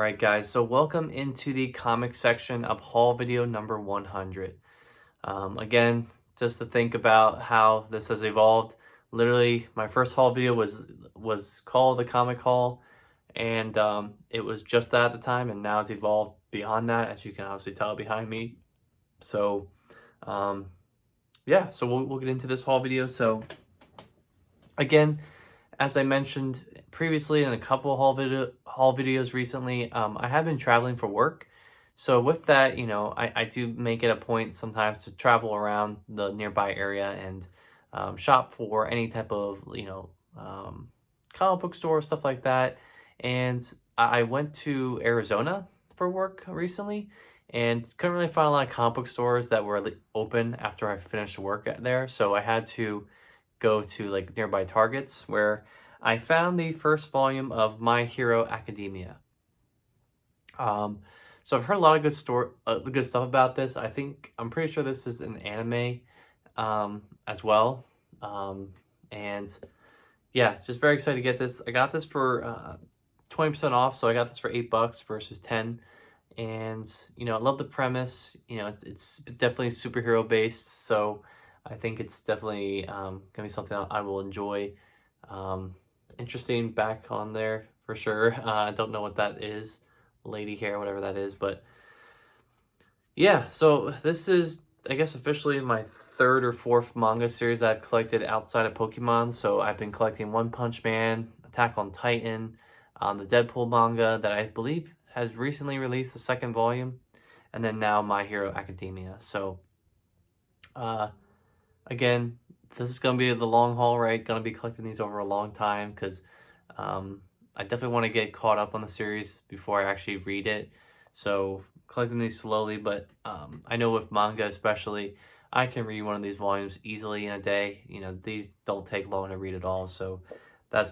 Alright guys, so welcome into the comic section of haul video number 100. Again, just to think about how this has evolved, literally my first haul video was called the comic haul, and it was just that at the time, and now it's evolved beyond that, as you can obviously tell behind me. So um, yeah, so we'll get into this haul video. So again, as I mentioned previously in a couple of haul videos recently, I have been traveling for work. So with that, I do make it a point sometimes to travel around the nearby area and shop for any type of, comic book store, stuff like that. And I went to Arizona for work recently and couldn't really find a lot of comic book stores that were open after I finished work there. So I had to go to like nearby Targets where I found the first volume of My Hero Academia. Um, so I've heard a lot of good stuff about this. I'm pretty sure this is an anime as well. And yeah, just very excited to get this. I got this for 20% off, so I got this for $8 versus 10. And I love the premise. It's definitely superhero based, so I think it's definitely gonna be something I will enjoy. Interesting back on there for sure. I don't know what that is, lady hair, whatever that is, but yeah. So this is, I guess, officially my third or fourth manga series that I've collected outside of Pokemon. So I've been collecting One Punch Man, Attack on Titan, the Deadpool manga that I believe has recently released the second volume, and then now My Hero Academia. So again, this is going to be the long haul, right? Going to be collecting these over a long time because I definitely want to get caught up on the series before I actually read it. So collecting these slowly, but I know with manga especially, I can read one of these volumes easily in a day. These don't take long to read at all. So that's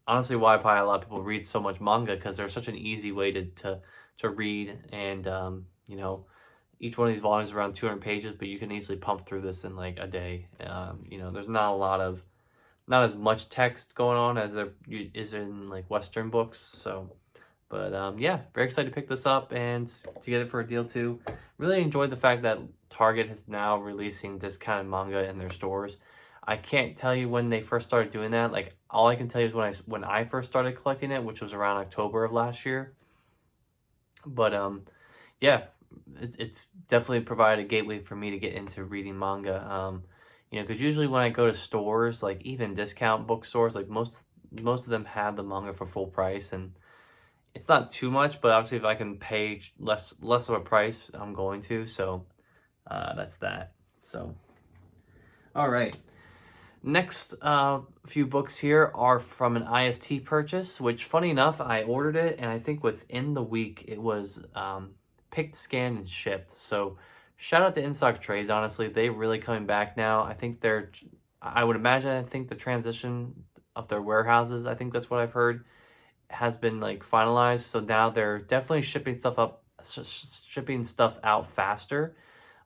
honestly why probably a lot of people read so much manga, because they're such an easy way to read. And each one of these volumes is around 200 pages, but you can easily pump through this in like a day. There's not as much text going on as there is in like Western books. So, but yeah, very excited to pick this up and to get it for a deal too. Really enjoyed the fact that Target is now releasing discounted manga in their stores. I can't tell you when they first started doing that. Like, all I can tell you is when I first started collecting it, which was around October of last year. But yeah, it's definitely provided a gateway for me to get into reading manga. Because usually when I go to stores, like even discount bookstores, like most of them have the manga for full price, and it's not too much. But obviously, if I can pay less of a price, I'm going to. So that's that. So all right. Next few books here are from an IST purchase, which funny enough, I ordered it, and I think within the week it was picked, scanned, and shipped. So shout out to InStock Trades. Honestly, they're really coming back now. I would imagine, I think the transition of their warehouses, I think that's what I've heard, has been like finalized. So now they're definitely shipping stuff out faster.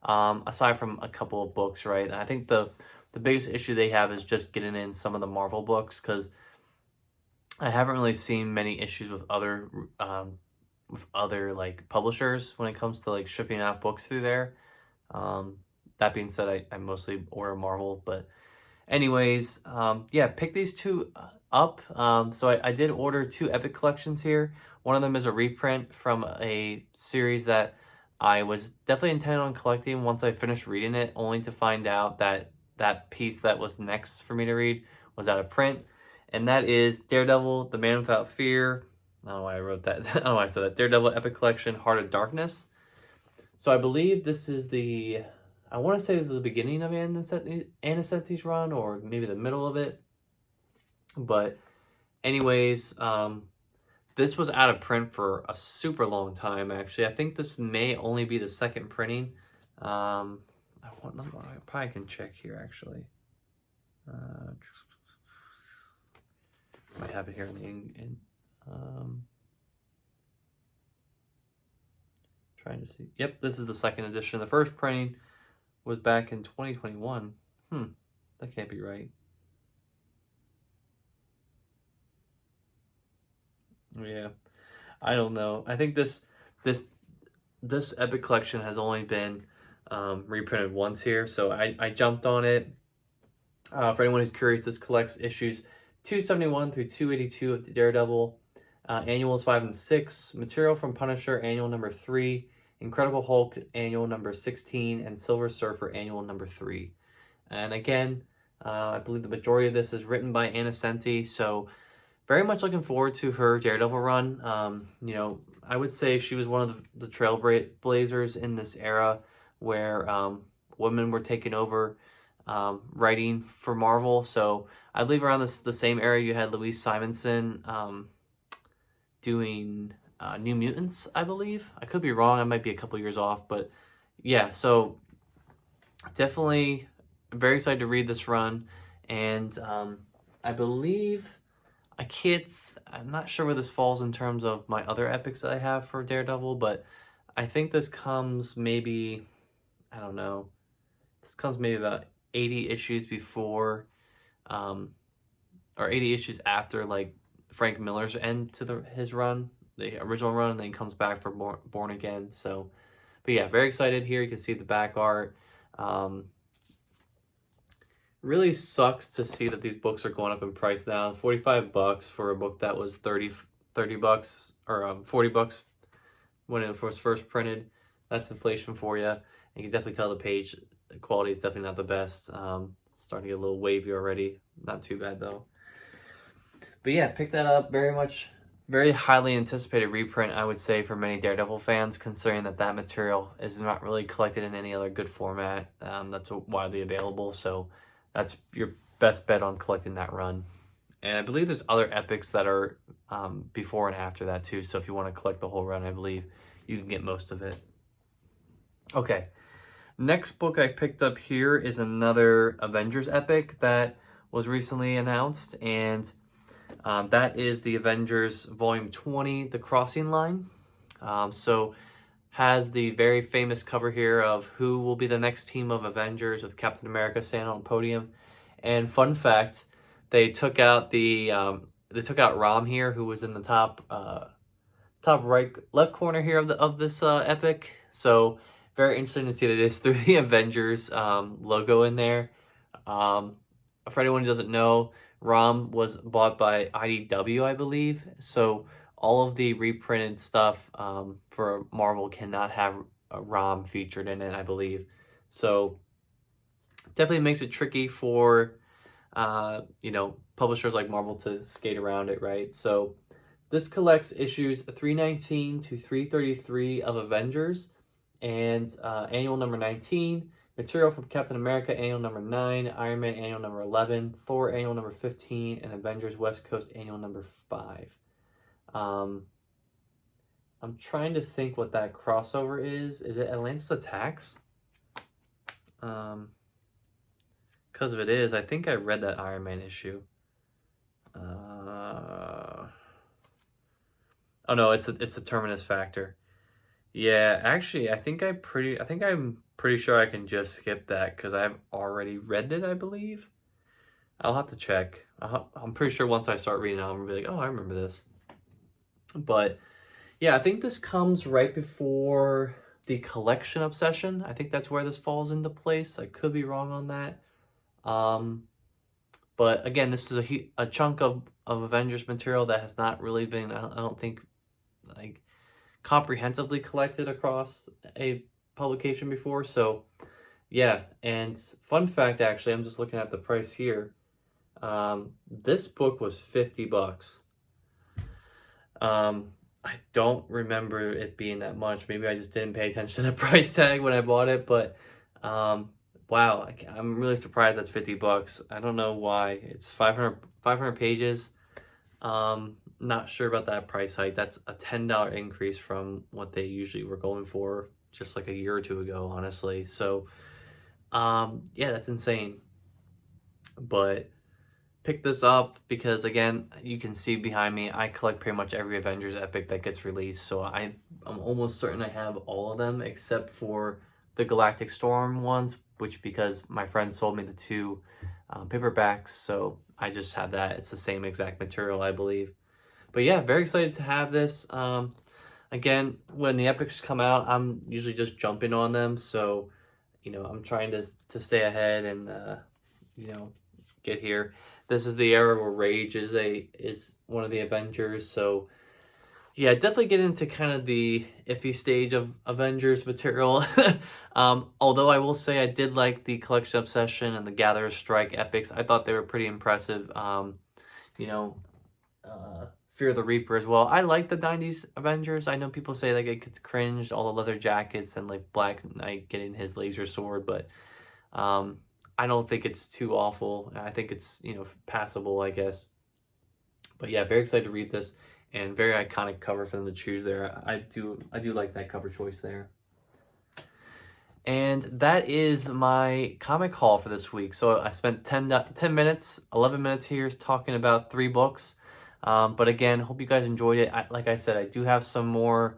Aside from a couple of books, right? I think the biggest issue they have is just getting in some of the Marvel books, because I haven't really seen many issues with other like publishers when it comes to like shipping out books through there. That being said, I mostly order Marvel, but anyways, yeah, pick these two up. So I did order two Epic collections here. One of them is a reprint from a series that I was definitely intending on collecting once I finished reading it, only to find out that that piece that was next for me to read was out of print. And that is Daredevil, The Man Without Fear. I don't know why I wrote that. I don't know why I said that. Daredevil Epic Collection, Heart of Darkness. So I believe this is I want to say this is the beginning of Anisetti's run, or maybe the middle of it. But anyways, this was out of print for a super long time, actually. I think this may only be the second printing. I probably can check here, actually. Might have it here trying to see. Yep, this is the second edition. The first printing was back in 2021. That can't be right. Yeah. I don't know. I think this Epic collection has only been reprinted once here, so I jumped on it. For anyone who's curious, this collects issues 271 through 282 of Daredevil, annuals 5 and 6, material from Punisher annual number 3, Incredible Hulk annual number 16, and Silver Surfer annual number 3. And again, I believe the majority of this is written by Anna Senti, so very much looking forward to her Daredevil run. You know, I would say she was one of the trailblazers in this era where women were taking over writing for Marvel. So I believe around the same era you had Louise Simonson doing New Mutants, I believe. I could be wrong. I might be a couple years off, but yeah, so definitely very excited to read this run. And I believe I'm not sure where this falls in terms of my other epics that I have for Daredevil, but I think this comes maybe, I don't know, this comes maybe about 80 issues before, or 80 issues after, like, Frank Miller's end to his run, the original run, and then he comes back for Born Again. So, but yeah, very excited here. You can see the back art. Really sucks to see that these books are going up in price now. $45 for a book that was 30 bucks, or 40 bucks when it was first printed. That's inflation for you. And you can definitely tell the quality is definitely not the best. Starting to get a little wavy already. Not too bad though. But yeah, pick that up. Very highly anticipated reprint, I would say, for many Daredevil fans, considering that material is not really collected in any other good format that's widely available. So that's your best bet on collecting that run. And I believe there's other epics that are before and after that too. So if you want to collect the whole run, I believe you can get most of it. Okay, next book I picked up here is another Avengers epic that was recently announced, and that is the Avengers Volume 20, The Crossing Line. So has the very famous cover here of who will be the next team of Avengers, with Captain America standing on the podium. And fun fact, they took out Rom here, who was in the top left corner here of this epic. So very interesting to see that it's through the Avengers logo in there. For anyone who doesn't know, Rom was bought by IDW, I believe. So all of the reprinted stuff for Marvel cannot have a Rom featured in it, I believe. So definitely makes it tricky for publishers like Marvel to skate around it, right? So this collects issues 319 to 333 of Avengers, and annual number 19, material from Captain America annual number 9, Iron Man annual number 11, Thor annual number 15, and Avengers West Coast annual number 5. I'm trying to think what that crossover is. Is it Atlantis Attacks? Because if it is, I think I read that Iron Man issue. Oh no, it's the Terminus Factor. Yeah, actually, I'm pretty sure I can just skip that because I've already read it, I believe. I'll have to check. I'm pretty sure once I start reading it, I'm gonna be like, oh, I remember this. But yeah, I think this comes right before the Collection Obsession. I think that's where this falls into place. I could be wrong on that. But again, this is a chunk of Avengers material that has not really been, I don't think, like, comprehensively collected across a publication before. So yeah, and fun fact, actually, I'm just looking at the price here. This book was $50. I don't remember it being that much. Maybe I just didn't pay attention to the price tag when I bought it, but wow, I'm really surprised that's $50. I don't know why. It's 500 pages. Not sure about that price hike. That's a $10 increase from what they usually were going for just like a year or two ago, honestly. So yeah, that's insane. But pick this up because, again, you can see behind me, I collect pretty much every Avengers epic that gets released. So I'm almost certain I have all of them except for the Galactic Storm ones, which, because my friend sold me the 2 paperbacks, so I just have that. It's the same exact material, I believe. But yeah, very excited to have this. Again, when the epics come out, I'm usually just jumping on them, so I'm trying to stay ahead and you know get here. This is the era where Rage is one of the Avengers, so yeah, definitely get into kind of the iffy stage of Avengers material. Although I will say I did like the Collection Obsession and the Gatherer's Strike epics. I thought they were pretty impressive. You know, Fear the Reaper as well. I like the 90s Avengers. I know people say like it gets cringed, all the leather jackets and like Black Knight getting his laser sword, but um, I don't think it's too awful. I think it's, passable, I guess. But yeah, very excited to read this and very iconic cover for them to choose there. I do like that cover choice there. And that is my comic haul for this week. So I spent 10 minutes, 11 minutes here talking about 3 books. But again, hope you guys enjoyed it. Like I said, I do have some more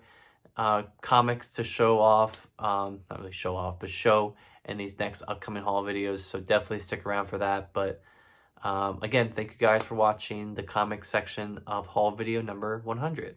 comics to show off. Not really show off, but show in these next upcoming haul videos. So definitely stick around for that. But again, thank you guys for watching the comic section of haul video number 100.